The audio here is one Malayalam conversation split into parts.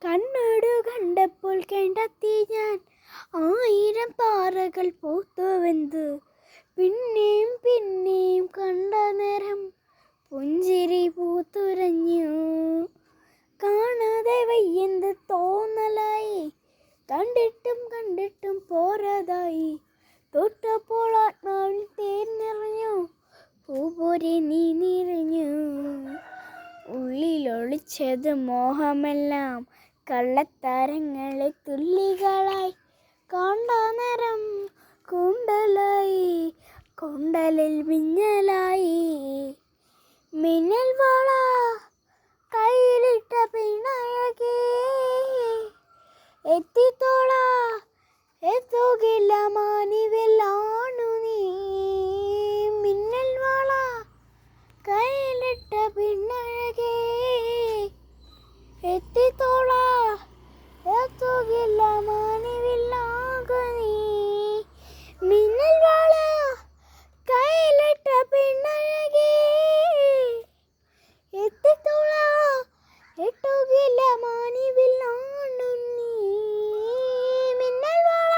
കണ്ണോട് കണ്ടപ്പോൾ കണ്ടെത്തി ഞാൻ 1000 പാറകൾ പൂത്തുവെന്ത്. പിന്നെയും പിന്നെയും കണ്ട നേരം പുഞ്ചിരി പൂത്തുരഞ്ഞു. കാണാതെ വയ്യെന്ത് തോന്നലായി, കണ്ടിട്ടും കണ്ടിട്ടും പോരാതായി. തൊട്ടപ്പോൾ ആത്മാവിൽ തേൻ നിറഞ്ഞു, പൂപോരെ നീ നിറഞ്ഞു. ഉള്ളിലൊളിച്ചത് മോഹമെല്ലാം കള്ളത്താരങ്ങളെ തുള്ളികളായി. കണ്ട നേരം കുണ്ടലായി, കുണ്ടലിൽ മിന്നലായി. മിന്നൽ വള കയ്യിലിട്ട പിണയകേ, എത്തിത്തോള എത്തുകില്ല മാനിവിലാണു നീ. മിന്നൽ വള കയ്യിലിട്ട പിണയകേ, എത്തിത്തോള എത്തുകില്ല മാനിവിലാകു നീ. മിന്നൽ വള കയ്യിലിട്ട പിണയകേ, എത്തിത്തോള എത്തുകില്ല മാനിവിലാണു നീ. മിന്നൽ വള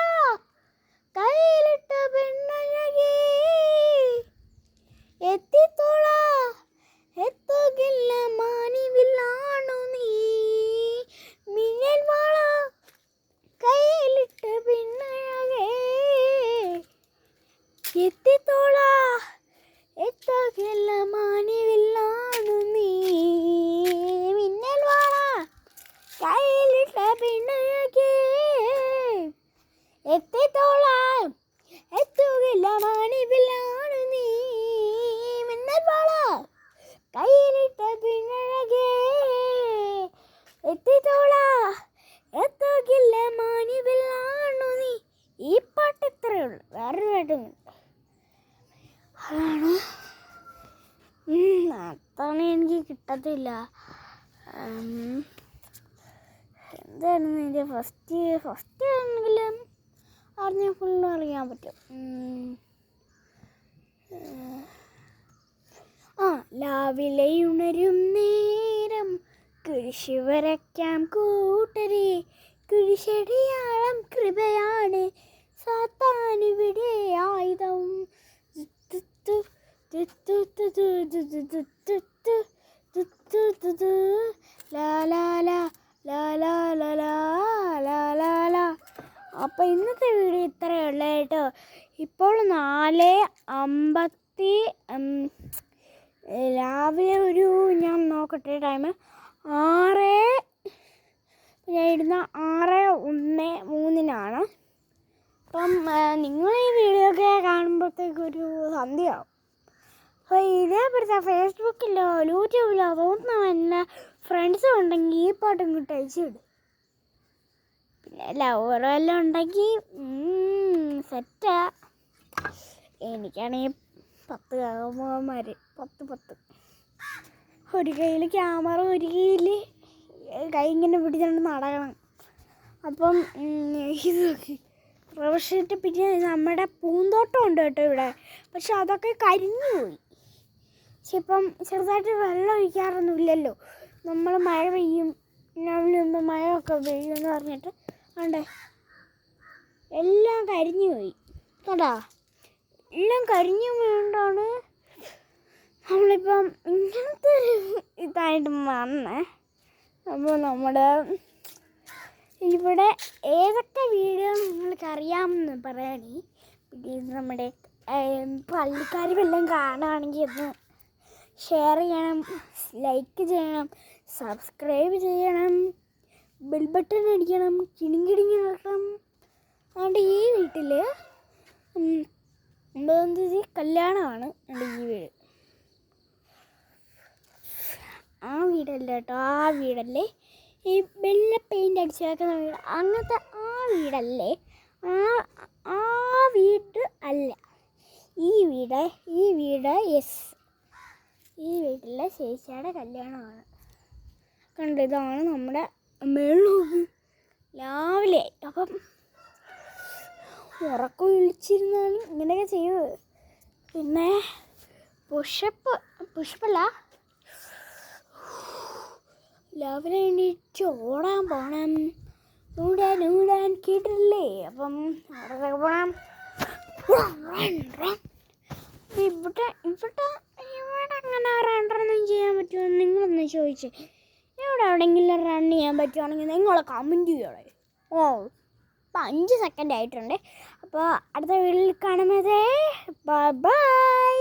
കയ്യിലിട്ട പിണയകേ, എത്തിത്തോള എത്തുകില്ല മാനിവിലാണു നീ. മിന്നൽ വള കയ്യിലിട്ട പിണയകേ, എത്തിത്തോള എത്തുകില്ല മാനിവിലാണു നീ. മിന്നൽ വള കയ്യിലിട്ട പിണയകേ, എത്തിത്തോള എത്തുകില്ല മാനിവിലാണു നീ. മിന്നൽ വള കയ്യിലിട്ട പിണയകേ, എത്തിത്തോള എത്തുകില്ല മാനിവിലാണു നീ. ഈ പാട്ട് ഇത്രയേ ഉള്ളൂ, വേറൊരു പാട്ടും അതാണ്. അതാണ് എനിക്ക് കിട്ടത്തില്ല. എന്തായിരുന്നു എൻ്റെ ഫസ്റ്റ് ആണെങ്കിലും അറിഞ്ഞ ഫുള്ളും അറിയാൻ പറ്റും. രാവിലെ ഉണരും നേരം കുരിശ് വരയ്ക്കാം കൂട്ടരെ. കുരിശടിയാളം കൃപയാണ് സാത്താനിവിടെ ആയുധം. അപ്പോൾ ഇന്നത്തെ വീഡിയോ ഇത്രയേ ഉള്ളൂ കേട്ടോ. ഇപ്പോൾ 4:50 രാവിലെ ഞാൻ നോക്കട്ടെ ടൈം. 6 ഞാൻ ഇടുന്ന 6:01 അപ്പം നിങ്ങൾ ഈ വീഡിയോ ഒക്കെ കാണുമ്പോഴത്തേക്കൊരു സന്ധ്യയാവും. അപ്പോൾ ഇതേപോലത്തെ ഫേസ്ബുക്കിലോ യൂട്യൂബിലോ തോന്നുന്ന എല്ലാ ഫ്രണ്ട്സും ഉണ്ടെങ്കിൽ ഈ പാട്ട് ഇങ്ങോട്ട് അയച്ചു വിടും. പിന്നെ ലവറോ എല്ലാം ഉണ്ടെങ്കിൽ സെറ്റാ. എനിക്കാണെങ്കിൽ 10 കാമന്മാർ 10 ഒരു കയ്യിൽ ക്യാമറ, ഒരു കയ്യിൽ കൈ ഇങ്ങനെ പിടിച്ചുകൊണ്ട് നടക്കണം. അപ്പം ഇതൊക്കെ പ്രൊഫഷനായിട്ട്. പിന്നെ നമ്മുടെ പൂന്തോട്ടം ഉണ്ട് കേട്ടോ ഇവിടെ, പക്ഷെ അതൊക്കെ കരിഞ്ഞു പോയി. പക്ഷെ ഇപ്പം ചെറുതായിട്ട് വെള്ളം ഒഴിക്കാറൊന്നുമില്ലല്ലോ. നമ്മൾ മഴ പെയ്യും, രാവിലെ മഴയൊക്കെ പെയ്യുമെന്ന് പറഞ്ഞിട്ട് ആണ്ടേ എല്ലാം കരിഞ്ഞു പോയി കേട്ടാ. എല്ലാം കരിഞ്ഞു പോയതുകൊണ്ടാണ് നമ്മളിപ്പം ഇങ്ങനത്തെ ഇതായിട്ട് വന്നേ. അപ്പോൾ നമ്മുടെ ഇവിടെ ഏതൊക്കെ വീഡിയോ നിങ്ങൾക്ക് അറിയാമെന്ന് പറയാനേ. പിന്നെ നമ്മുടെ പള്ളിക്കാർ വല്ലതും കാണുകയാണെങ്കിൽ ഒന്ന് ഷെയർ ചെയ്യണം, ലൈക്ക് ചെയ്യണം, സബ്സ്ക്രൈബ് ചെയ്യണം, ബെൽ ബട്ടൺ അടിക്കണം, കിണിങ്കിടിങ്ങി നോക്കണം. അതുകൊണ്ട് ഈ വീട്ടിൽ 9-ാം തീയതി കല്യാണമാണ്. എൻ്റെ ഈ വീട് ആ വീടല്ല കേട്ടോ, ആ വീടല്ലേ ഈ വെള്ള പെയിൻ്റ് അടിച്ചേക്കുന്ന വീട്, അങ്ങനത്തെ ആ വീടല്ലേ. ആ വീട് അല്ല ഈ വീട് യെസ്, ഈ വീട്ടിലെ ചേച്ചിയുടെ കല്യാണമാണ്. കണ്ടു, ഇതാണ് നമ്മുടെ മേളൂക്ക് രാവിലെ. അപ്പം ഉറക്കം വിളിച്ചിരുന്നാണ് ഇങ്ങനെയൊക്കെ ചെയ്തത്. പിന്നെ പുഷപ്പല്ല രാവിലെ എണീറ്റ് ഓടാൻ പോകണം. ഓടാൻ കേട്ടിട്ടില്ലേ? അപ്പം അവിടെ പോകണം. ഇവിടെ ഇവിടെ ഇവിടെ അങ്ങനെ റണ്ണൊന്നും ചെയ്യാൻ പറ്റുമോ നിങ്ങളൊന്ന് ചോദിച്ചേ. ഇവിടെ എവിടെയെങ്കിലും റൺ ചെയ്യാൻ പറ്റുവാണെങ്കിൽ നിങ്ങൾ കമൻറ്റ് ചെയ്യണേ. ഇപ്പം 5 സെക്കൻഡ് ആയിട്ടുണ്ട്. അപ്പോൾ അടുത്ത വീഡിയോയിൽ കാണുന്നത് ബൈ.